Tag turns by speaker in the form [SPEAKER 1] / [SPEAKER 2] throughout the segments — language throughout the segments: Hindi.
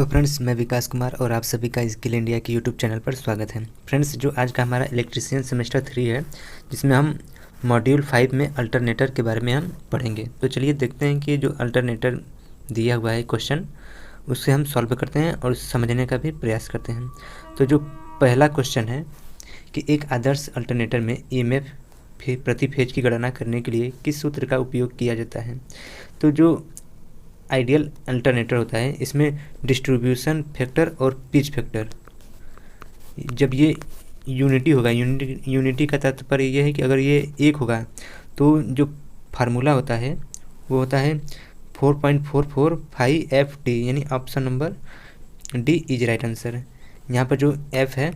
[SPEAKER 1] हेलो फ्रेंड्स, मैं विकास कुमार और आप सभी का स्किल इंडिया के यूट्यूब चैनल पर स्वागत है। फ्रेंड्स, जो आज का हमारा इलेक्ट्रीशियन सेमेस्टर 3 है, जिसमें हम मॉड्यूल 5 में अल्टरनेटर के बारे में हम पढ़ेंगे। तो चलिए देखते हैं कि जो अल्टरनेटर दिया हुआ है क्वेश्चन, उससे हम सॉल्व करते हैं और समझने का भी प्रयास करते हैं। तो जो पहला क्वेश्चन है कि एक आदर्श अल्टरनेटर में ईएमएफ प्रति फेज की गणना करने के लिए किस सूत्र का उपयोग किया जाता है। तो जो आइडियल अल्टरनेटर होता है, इसमें डिस्ट्रीब्यूशन फैक्टर और पिच फैक्टर, जब ये यूनिटी होगा, यूनिटी का तात्पर्य ये है कि अगर ये एक होगा तो जो फार्मूला होता है वो होता है 4.445 FT, यानी option number D is right answer. यहाँ पर जो एफ है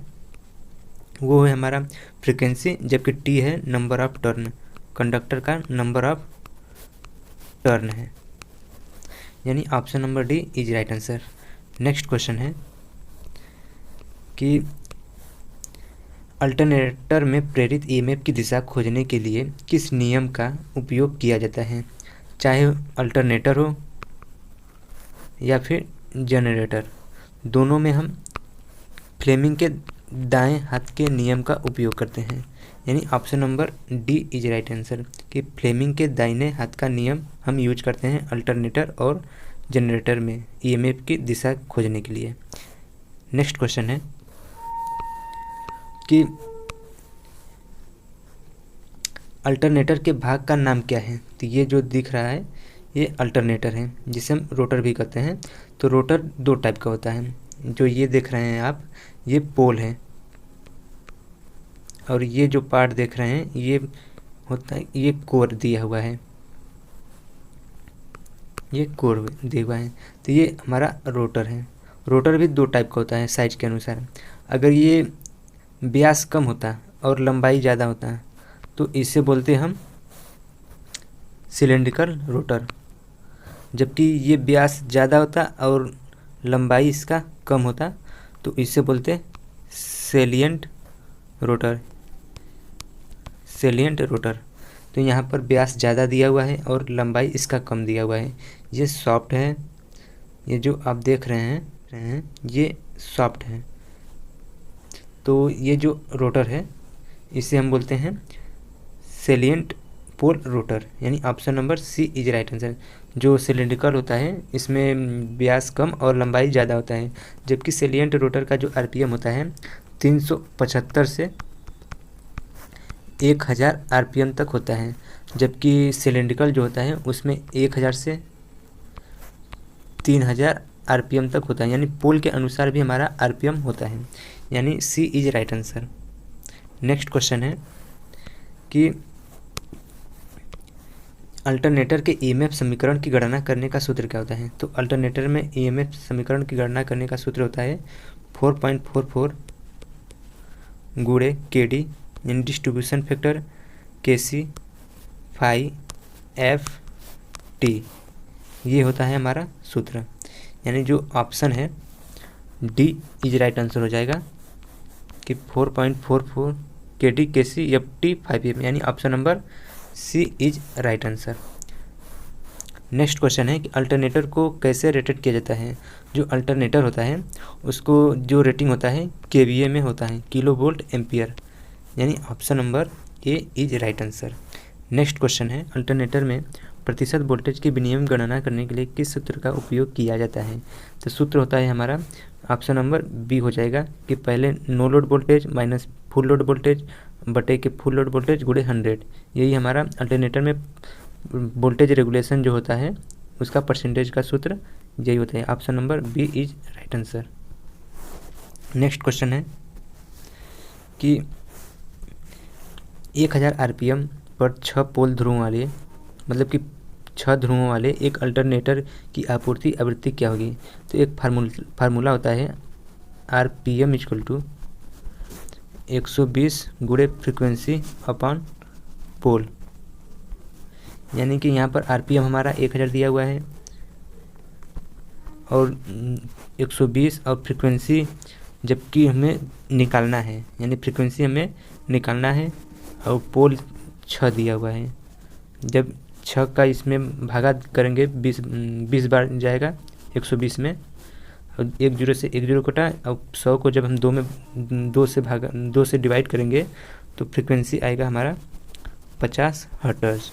[SPEAKER 1] वो है हमारा फ्रिक्वेंसी, जबकि टी है नंबर ऑफ टर्न, कंडक्टर का नंबर ऑफ टर्न है, यानी option number D is right answer. Next question है कि अल्टरनेटर में प्रेरित ईएमएफ की दिशा खोजने के लिए किस नियम का उपयोग किया जाता है, चाहे अल्टरनेटर हो या फिर जनरेटर। दोनों में हम फ्लेमिंग के दाएं हाथ के नियम का उपयोग करते हैं, यानी option number D is right answer कि फ्लेमिंग के दाहिने हाथ का नियम हम यूज करते हैं अल्टरनेटर और जनरेटर में ईएमएफ की दिशा खोजने के लिए। नेक्स्ट क्वेश्चन है कि अल्टरनेटर के भाग का नाम क्या है। तो ये जो दिख रहा है ये अल्टरनेटर है, जिसे हम रोटर भी कहते हैं। तो रोटर दो टाइप का होता है, जो ये देख रहे हैं आप, ये पोल है, और ये जो पार्ट देख रहे हैं ये होता है, ये कोर दिया हुआ है, ये कोर दिया हुआ है। तो ये हमारा रोटर है। रोटर भी दो टाइप का होता है साइज के अनुसार। अगर ये व्यास कम होता और लंबाई ज़्यादा होता तो इसे बोलते हम सिलेंड्रिकल रोटर, जबकि ये व्यास ज़्यादा होता और लंबाई इसका कम होता तो इसे बोलते सेलिएंट रोटर, सेलिएंट रोटर। तो यहाँ पर व्यास ज़्यादा दिया हुआ है और लंबाई इसका कम दिया हुआ है। ये सॉफ्ट है, ये जो आप देख रहे हैं ये सॉफ्ट है। तो ये जो रोटर है इसे हम बोलते हैं सेलिएंट पोल रोटर, यानी option number C is right answer. जो सिलेंड्रिकल होता है इसमें व्यास कम और लंबाई ज़्यादा होता है, जबकि सेलिएंट रोटर का जो आरपीएम होता है 375 से 1000 आरपीएम तक होता है, जबकि सिलेंड्रिकल जो होता है उसमें 1000 से 3000 आरपीएम तक होता है, यानी पोल के अनुसार भी हमारा आरपीएम होता है, यानी C is right answer. Next question है कि अल्टरनेटर के ईएमएफ समीकरण की गणना करने का सूत्र क्या होता है। तो अल्टरनेटर में ईएमएफ समीकरण की गणना करने का सूत्र होता है 4.44 गुणे केडी, यानी डिस्ट्रीब्यूशन फैक्टर केसी फाई एफ टी, ये होता है हमारा सूत्र, यानी जो ऑप्शन है डी इज राइट आंसर हो जाएगा कि 4.44 केडी केसी एफ टी 5 यानी option number C is right answer. Next question है कि अल्टरनेटर को कैसे रेटेड किया जाता है। जो अल्टरनेटर होता है उसको जो रेटिंग होता है केवीए में होता है, किलो वोल्ट एम्पियर, यानी option number A is right answer. Next question है अल्टरनेटर में प्रतिशत वोल्टेज की विनिमय गणना करने के लिए किस सूत्र का उपयोग किया जाता है। तो सूत्र होता है हमारा ऑप्शन नंबर बी हो जाएगा कि पहले no load voltage minus full load voltage बटे के फुल लोड वोल्टेज गुणे 100। यही हमारा अल्टरनेटर में वोल्टेज रेगुलेशन जो होता है उसका परसेंटेज का सूत्र यही होता है। Option number B is right answer. Next question है कि 1000 आरपीएम पर 6 पोल ध्रुवों वाले, मतलब कि 6 ध्रुवों वाले एक अल्टरनेटर की आपूर्ति आवृत्ति क्या होगी। तो एक फार्मूला होता है आरपीएम इक्वल टू 120 गुणे फ्रीक्वेंसी अपॉन पोल, यानी कि यहाँ पर आरपीएम हमारा 1000 दिया हुआ है और 120 और फ्रीक्वेंसी जबकि हमें निकालना है, यानी फ्रीक्वेंसी हमें निकालना है, और पोल 6 दिया हुआ है। जब 6 का इसमें भागा करेंगे 20 बार जाएगा 120 में, और 1 जीरो से 1 जीरो कटा। अब 100 को जब हम 2 से डिवाइड करेंगे तो फ्रीक्वेंसी आएगा हमारा 50 हर्ट्ज।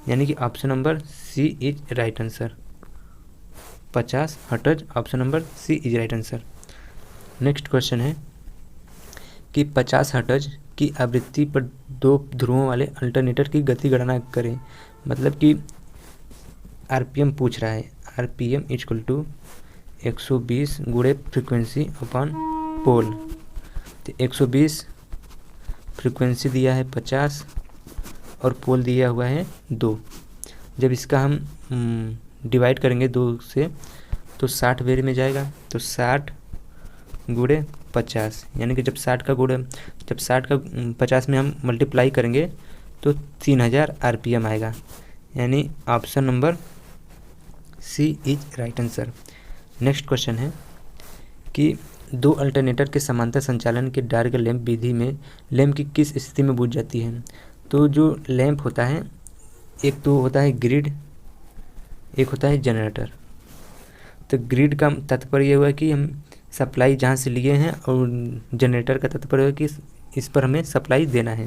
[SPEAKER 1] यानी कि option number C is right answer, 50 hertz. Option number C is right answer. Next question है कि 50 हर्ट्ज की आवृत्ति पर 2 ध्रुवों वाले अल्टरनेटर की गति गणना करें। मतलब कि आरपीएम पूछ रहा है। आरपीएम इक्वल टू 120 गुणे फ्रीक्वेंसी अपॉन पोल। तो 120 फ्रीक्वेंसी दिया है 50 और पोल दिया हुआ है 2। जब इसका हम डिवाइड करेंगे 2 से तो 60 वेरी में जाएगा। तो 60 गुणे 50, यानी कि जब 60 का 50 में हम मल्टीप्लाई करेंगे तो 3000 आरपीएम आएगा। यानी option number C is right answer. Next question है कि 2 अल्टरनेटर के समांतर संचालन के डार्क लैंप विधि में लैंप की किस स्थिति में बुझ जाती है। तो जो लैंप होता है, एक तो होता है ग्रिड, एक होता है जनरेटर। तो ग्रिड का तात्पर्य ये हुआ कि हम सप्लाई जहाँ से लिए हैं, और जनरेटर का तात्पर्य है कि इस पर हमें सप्लाई देना है।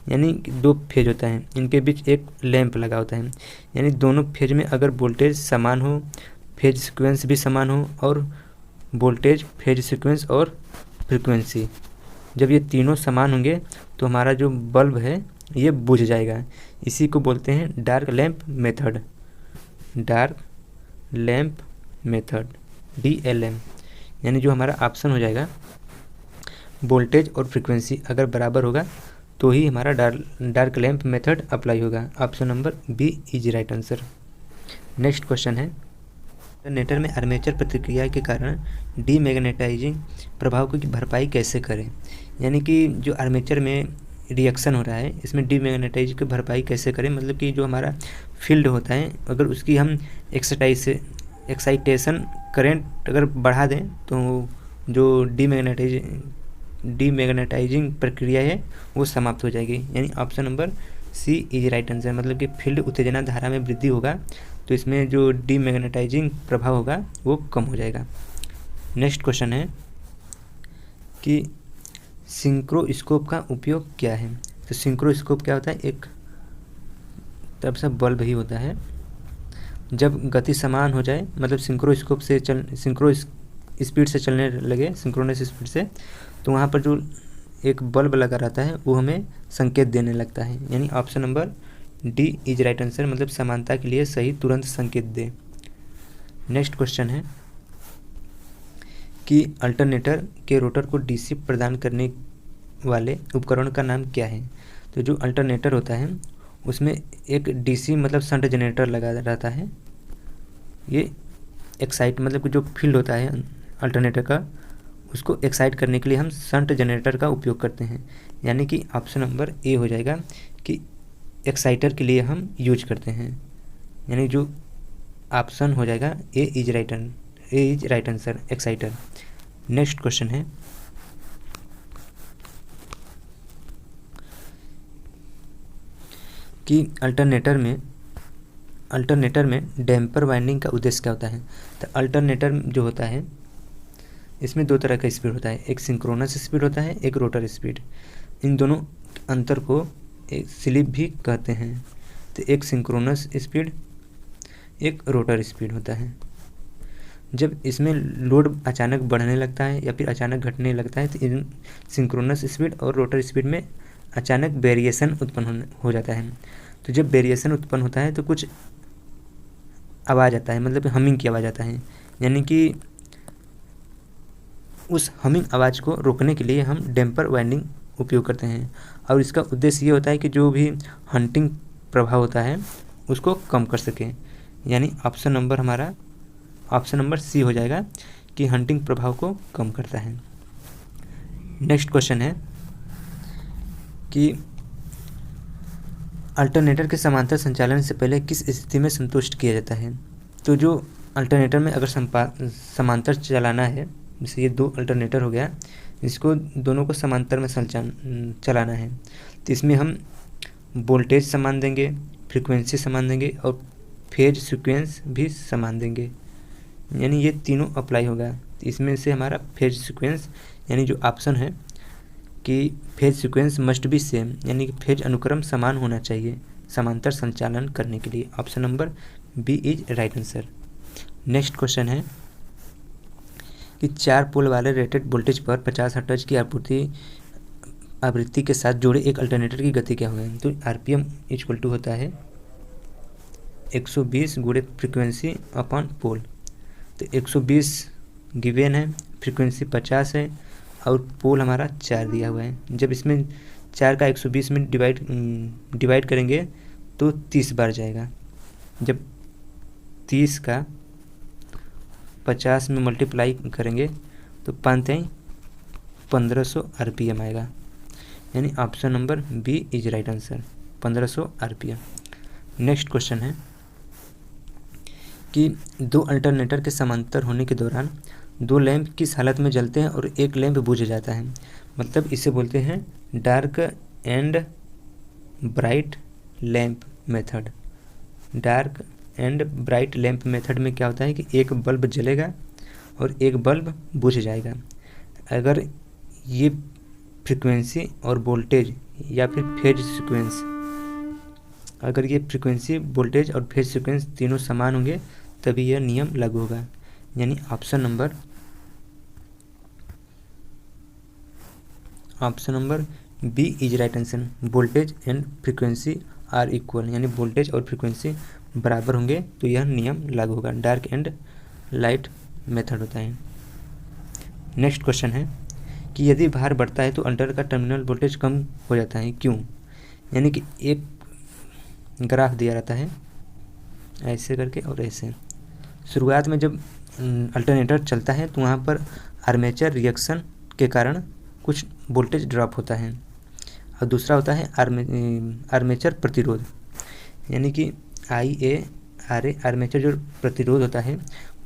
[SPEAKER 1] यानी 2 फेज होता है, इनके बीच एक लैंप लगा होता है। यानी दोनों फेज में अगर वोल्टेज समान हो, फेज सीक्वेंस भी समान हो, और वोल्टेज, फेज सीक्वेंस और फ्रीक्वेंसी जब ये तीनों समान होंगे तो हमारा जो बल्ब है ये बुझ जाएगा। इसी को बोलते हैं dark lamp method, dark lamp method, DLM। यानी जो हमारा ऑप्शन हो जाएगा, वोल्टेज और फ्रीक्वेंसी अगर बराबर होगा तो ही हमारा डार्क लैंप मेथड अप्लाई होगा। Option number B is right answer. Next question है, अल्टरनेटर में आर्मेचर प्रतिक्रिया के कारण डीमैग्नेटाइजिंग प्रभाव की भरपाई कैसे करें। यानी कि जो आर्मेचर में रिएक्शन हो रहा है, इसमें डीमैग्नेटाइजिंग की भरपाई कैसे करें। मतलब कि जो हमारा फील्ड होता है, अगर उसकी हम एक्साइटेशन करंट अगर बढ़ा दें तो जो डीमैग्नेटाइजिंग प्रक्रिया है वो समाप्त हो जाएगी। यानी option number C is right answer. मतलब कि फील्ड उत्तेजना धारा में वृद्धि होगा तो इसमें जो डीमैग्नेटाइजिंग प्रभाव होगा वो कम हो जाएगा। नेक्स्ट क्वेश्चन है कि सिंक्रोस्कोप का उपयोग क्या है। तो सिंक्रोस्कोप क्या होता है, एक तरफ से बल्ब ही होता है। जब गति समान हो जाए, मतलब सिंक्रो स्पीड से चलने लगे, सिंक्रोनस स्पीड से, तो वहाँ पर जो एक बल्ब लगा रहता है वो हमें संकेत देने लगता है। यानी option number D is right answer. मतलब समानता के लिए सही तुरंत संकेत दे। नेक्स्ट क्वेश्चन है कि अल्टरनेटर के रोटर को डीसी प्रदान करने वाले उपकरण का नाम क्या है। तो जो अल्टरनेटर होता है उसमें एक डीसी मतलब शंट जनरेटर लगा रहता है। ये एक्साइट मतलब कि जो फील्ड होता है अल्टरनेटर का, उसको एक्साइट करने के लिए हम शंट जनरेटर का उपयोग करते हैं। यानी कि ऑप्शन नंबर ए हो जाएगा कि एक्साइटर के लिए हम यूज करते हैं। यानी जो ऑप्शन हो जाएगा A is right answer, exciter. Next question है कि अल्टरनेटर में डैम्पर वाइंडिंग का उद्देश्य क्या होता है। तो अल्टरनेटर जो होता है इसमें 2 तरह का स्पीड होता है, एक सिंक्रोनस स्पीड होता है, एक रोटर स्पीड। इन दोनों अंतर को एक स्लिप भी कहते हैं। तो एक सिंक्रोनस स्पीड, एक रोटर स्पीड होता है। जब इसमें लोड अचानक बढ़ने लगता है या फिर अचानक घटने लगता है तो इन सिंक्रोनस स्पीड और रोटर स्पीड में अचानक वेरिएशन उत्पन्न हो जाता है। तो जब वेरिएशन उत्पन्न होता है तो कुछ आवाज़ आता है, मतलब हमिंग की आवाज़ आता है। यानी कि उस हमिंग आवाज़ को रोकने के लिए हम डैम्पर वाइंडिंग उपयोग करते हैं। और इसका उद्देश्य ये होता है कि जो भी हंटिंग प्रभाव होता है उसको कम कर सके। यानी ऑप्शन नंबर सी हो जाएगा कि हंटिंग प्रभाव को कम करता है। नेक्स्ट क्वेश्चन है कि अल्टरनेटर के समांतर संचालन से पहले किस स्थिति में संतुष्ट किया जाता है। तो जो अल्टरनेटर में अगर समांतर चलाना है, जैसे ये 2 अल्टरनेटर हो गया, इसको दोनों को समांतर में चलाना है, तो इसमें हम वोल्टेज समान देंगे, फ्रीक्वेंसी समान देंगे और फेज सीक्वेंस भी समान देंगे। यानी ये तीनों अप्लाई होगा। इसमें से हमारा फेज सीक्वेंस यानी जो ऑप्शन है कि phase sequence must be same, यानी कि फेज अनुक्रम समान होना चाहिए समांतर संचालन करने के लिए। Option number B is right answer. Next question है कि 4 पोल वाले रेटेड वोल्टेज पर 50 हर्ट्ज की आवृत्ति के साथ जुड़े एक अल्टरनेटर की गति क्या होगी। तो आरपीएम इक्वल टू होता है 120 गुणे फ्रीक्वेंसी अपॉन पोल। तो 120 गिवेन है, फ्रीक्वेंसी 50 है और पोल हमारा 4 दिया हुआ है। जब इसमें 4 का 120 में डिवाइड करेंगे तो 30 बार जाएगा। जब 30 का 50 में मल्टीप्लाई करेंगे तो 1500 आरपीएम आएगा, यानी option number B is right answer, 1500 RPM. Next question है कि 2 अल्टरनेटर के समांतर होने के दौरान 2 लैंप किस हालत में जलते हैं और एक लैंप बुझ जाता है। मतलब इसे बोलते हैं dark and bright lamp method. Dark and bright lamp method में क्या होता है कि एक बल्ब जलेगा और एक बल्ब बुझ जाएगा। अगर ये फ्रीक्वेंसी और वोल्टेज या फिर फेज सीक्वेंस, अगर ये फ्रीक्वेंसी वोल्टेज और फेज सीक्वेंस तीनों समान होंगे तभी यह नियम लागू होगा, यानी option number B is right answer. Voltage and frequency are equal, यानी वोल्टेज और फ्रीक्वेंसी बराबर होंगे तो यह नियम लागू होगा। डार्क एंड लाइट मेथड होता है। नेक्स्ट क्वेश्चन है कि यदि भार बढ़ता है तो अल्टरनेटर का टर्मिनल वोल्टेज कम हो जाता है, क्यों। यानी कि एक ग्राफ दिया रहता है ऐसे करके और ऐसे। शुरुआत में जब अल्टरनेटर चलता है तो वहाँ पर आर्मेचर रिएक्शन के कारण कुछ वोल्टेज ड्रॉप होता है, और दूसरा होता है आर्मेचर प्रतिरोध, यानी कि IA आर्मेचर जो प्रतिरोध होता है,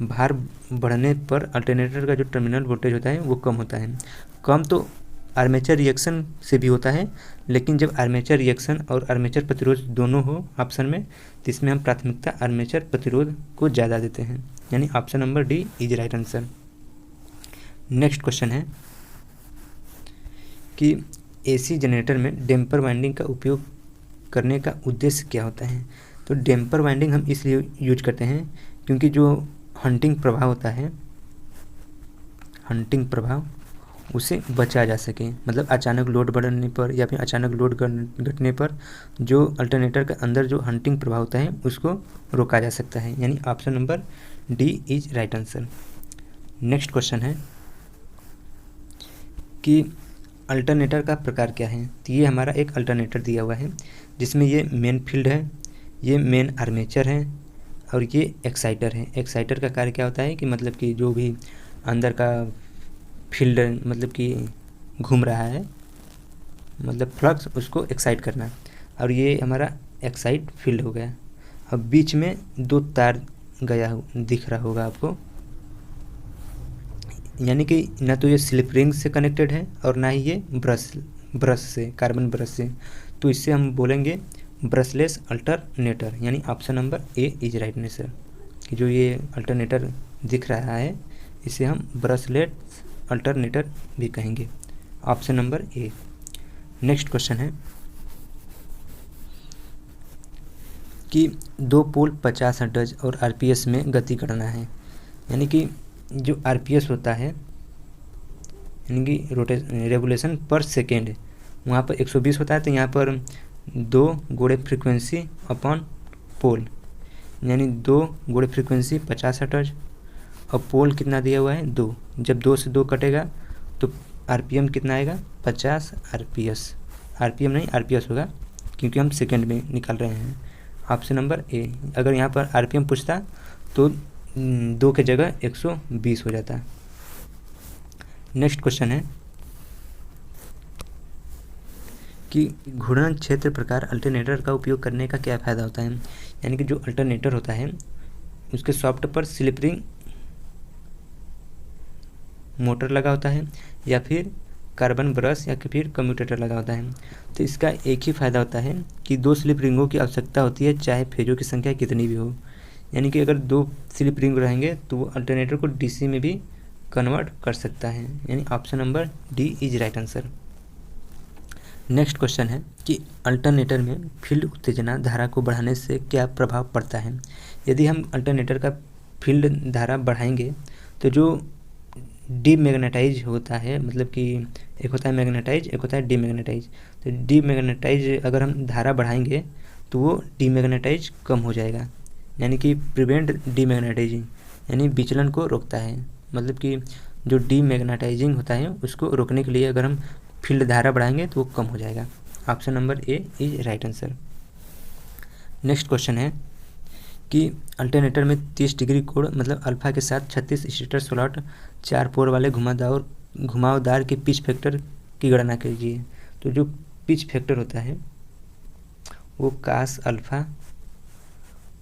[SPEAKER 1] भार बढ़ने पर अल्टरनेटर का जो टर्मिनल वोल्टेज होता है वो कम होता है। कम तो आर्मेचर रिएक्शन से भी होता है, लेकिन जब आर्मेचर रिएक्शन और आर्मेचर प्रतिरोध दोनों हो ऑप्शन में तो इसमें हम प्राथमिकता आर्मेचर प्रतिरोध को ज़्यादा देते हैं, यानी option number D is right answer. Next question है कि AC जनरेटर में डैम्पर वाइंडिंग का उपयोग करने का उद्देश्य क्या होता है। तो डैम्पर वाइंडिंग हम इसलिए यूज करते हैं क्योंकि जो हंटिंग प्रभाव होता है, हंटिंग प्रभाव उसे बचा जा सके। मतलब अचानक लोड बढ़ने पर या फिर अचानक लोड घटने पर जो अल्टरनेटर के अंदर जो हंटिंग प्रभाव होता है उसको रोका जा सकता है, यानी option number D is right answer. Next question है कि अल्टरनेटर का प्रकार क्या है। तो ये हमारा एक अल्टरनेटर दिया हुआ है जिसमें ये मेन फील्ड है, ये मेन आर्मेचर है और ये एक्साइटर है। एक्साइटर का कार्य क्या होता है कि मतलब कि जो भी अंदर का फील्ड मतलब कि घूम रहा है, मतलब फ्लक्स, उसको एक्साइट करना, और ये हमारा एक्साइट फील्ड हो गया। अब बीच में 2 तार गया दिख रहा होगा आपको, यानी कि ना तो ये स्लिप रिंग से कनेक्टेड है और ना ही ये ब्रश से, कार्बन ब्रश से, तो इससे हम बोलेंगे ब्रशलेस अल्टरनेटर, यानी option number A is right answer. कि जो ये अल्टरनेटर दिख रहा है इसे हम ब्रशलेस अल्टरनेटर भी कहेंगे, option number A. Next question है कि 2 पोल 50 हर्ट्ज और RPS में गति करना है, यानी कि जो RPS होता है यानी कि रेवोल्यूशन पर सेकेंड, वहाँ पर 120 होता है, तो यहाँ पर 2 गुणे फ्रीक्वेंसी अपॉन पोल, यानी 2 गुणे फ्रीक्वेंसी 50 हर्ट्ज और पोल कितना दिया हुआ है 2। जब 2 से 2 कटेगा तो RPM कितना आएगा 50 RPS, RPM नहीं RPS होगा क्योंकि हम सेकेंड में निकाल रहे हैं, ऑप्शन नंबर ए। अगर यहाँ पर RPM पूछता तो 2 के जगह 120 हो जाता। नेक्स्ट क्वेश्चन है कि घूर्णन क्षेत्र प्रकार अल्टरनेटर का उपयोग करने का क्या फ़ायदा होता है। यानी कि जो अल्टरनेटर होता है उसके सॉफ्ट पर स्लिप रिंग मोटर लगा होता है या फिर कार्बन ब्रश या फिर कम्यूटेटर लगा होता है। तो इसका एक ही फ़ायदा होता है कि 2 स्लिप रिंगों की आवश्यकता होती है, चाहे फेजों की संख्या कितनी भी हो। यानी कि अगर 2 स्लिप रिंग रहेंगे तो वो अल्टरनेटर को DC में भी कन्वर्ट कर सकता है, यानी option number D is right answer. Next question है कि अल्टरनेटर में फील्ड उत्तेजना धारा को बढ़ाने से क्या प्रभाव पड़ता है। यदि हम अल्टरनेटर का फील्ड धारा बढ़ाएंगे तो जो डीमैग्नेटाइज होता है, मतलब कि एक होता है मैग्नेटाइज, एक होता है डीमैग्नेटाइज। तो डीमैग्नेटाइज अगर हम धारा बढ़ाएंगे तो वो डीमैग्नेटाइज कम हो जाएगा, यानी कि प्रिवेंट डीमैग्नेटाइजिंग, यानी विचलन को रोकता है। मतलब कि जो डीमैग्नेटाइजिंग होता है उसको रोकने के लिए अगर हम फील्ड धारा बढ़ाएंगे तो वो कम हो जाएगा। Option number A is right answer. Next question है कि अल्टरनेटर में 30 डिग्री कोण मतलब अल्फा के साथ 36 स्टेटर स्लॉट 4 पोर वाले घुमावदार के पिच फैक्टर की गणना कीजिए। तो जो पिच फैक्टर होता है वो कास अल्फा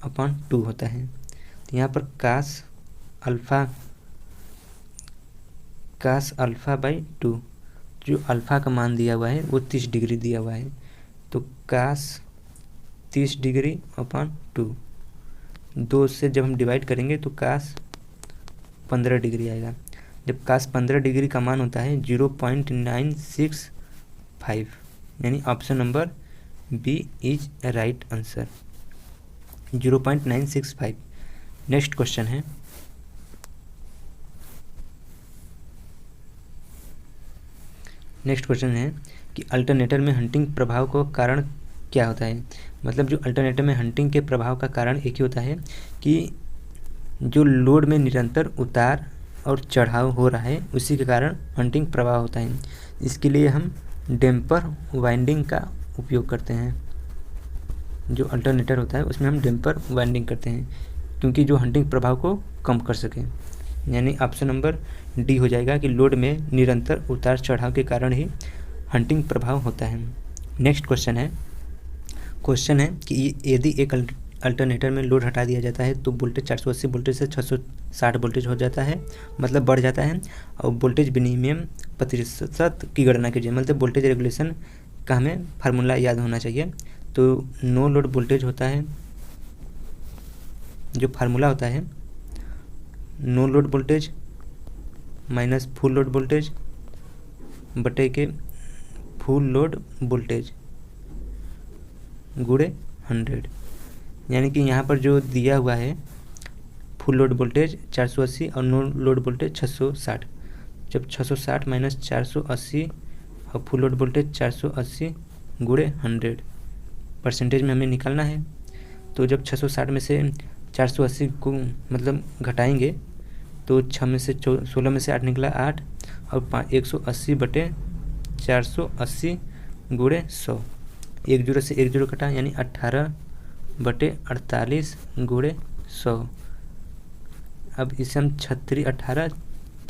[SPEAKER 1] अपॉन 2 होता है। तो यहाँ पर कास अल्फा बाई 2, जो अल्फ़ा का मान दिया हुआ है वो 30 डिग्री दिया हुआ है। तो कास 30 डिग्री अपॉन 2 से जब हम डिवाइड करेंगे तो कास 15 डिग्री आएगा। जब कास 15 डिग्री का मान होता है 0.965, यानी option number B is right answer, 0.965। Next question है कि अल्टरनेटर में हंटिंग प्रभाव का कारण क्या होता है। मतलब जो अल्टरनेटर में हंटिंग के प्रभाव का कारण एक ही होता है कि जो लोड में निरंतर उतार और चढ़ाव हो रहा है उसी के कारण हंटिंग प्रभाव होता है। इसके लिए हम डैम्पर वाइंडिंग का उपयोग करते हैं। जो अल्टरनेटर होता है उसमें हम डैम्पर वाइंडिंग करते हैं क्योंकि जो हंटिंग प्रभाव को कम कर सके, यानी ऑप्शन नंबर डी हो जाएगा कि लोड में निरंतर उतार चढ़ाव के कारण ही हंटिंग प्रभाव होता है। नेक्स्ट क्वेश्चन है कि यदि एक अल्टरनेटर में लोड हटा दिया जाता है तो वोल्टेज 480 वोल्टेज से 660 वोल्टेज हो जाता है, मतलब बढ़ जाता है। और वोल्टेज विनिमय प्रतिशत की गणना कीजिए, मतलब वोल्टेज रेगुलेशन का हमें फार्मूला याद होना चाहिए। तो नो लोड वोल्टेज होता है, जो फार्मूला होता है no load voltage minus full load voltage बटे के फुल लोड वोल्टेज गुणे 100, यानी कि यहाँ पर जो दिया हुआ है फुल लोड वोल्टेज 480 और नो लोड वोल्टेज 660। जब 660 माइनस 480 और फुल लोड वोल्टेज 480 गुणे 100 परसेंटेज में हमें निकालना है। तो जब 660 में से 480 को मतलब घटाएंगे तो 6 में से 16 में से 8 निकला 8 और 180 बटे 480 गुणे 100, 1 जीरो से 1 जीरो कटा, यानी 18 बटे 48 गुणे 100। अब इसे हम 36 18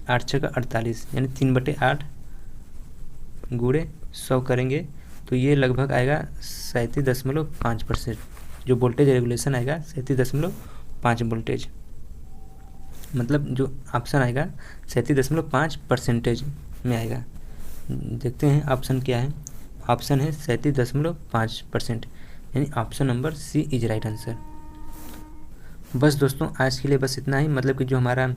[SPEAKER 1] 8 6 का 48, यानी 3 बटे 8 गुणे 100 करेंगे तो ये लगभग आएगा 37.5%। जो वोल्टेज रेगुलेशन आएगा 37.5 वोल्टेज, मतलब जो ऑप्शन आएगा 37.5% में आएगा। देखते हैं ऑप्शन क्या है। ऑप्शन है 37.5%, यानी option number C is right answer. बस दोस्तों आज के लिए बस इतना ही, मतलब कि जो हमारा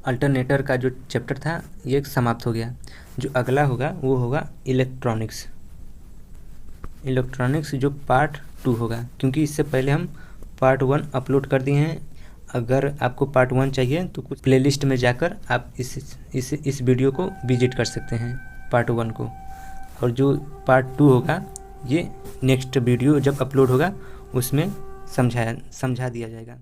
[SPEAKER 1] अल्टरनेटर का जो चैप्टर था ये समाप्त हो गया। जो अगला होगा वो होगा इलेक्ट्रॉनिक्स जो पार्ट 2 होगा, क्योंकि इससे पहले हम पार्ट 1 अपलोड कर दिए हैं। अगर आपको पार्ट 1 चाहिए तो कुछ प्लेलिस्ट में जाकर आप इस वीडियो को विजिट कर सकते हैं पार्ट 1 को। और जो पार्ट 2 होगा ये नेक्स्ट वीडियो जब अपलोड होगा उसमें समझा दिया जाएगा।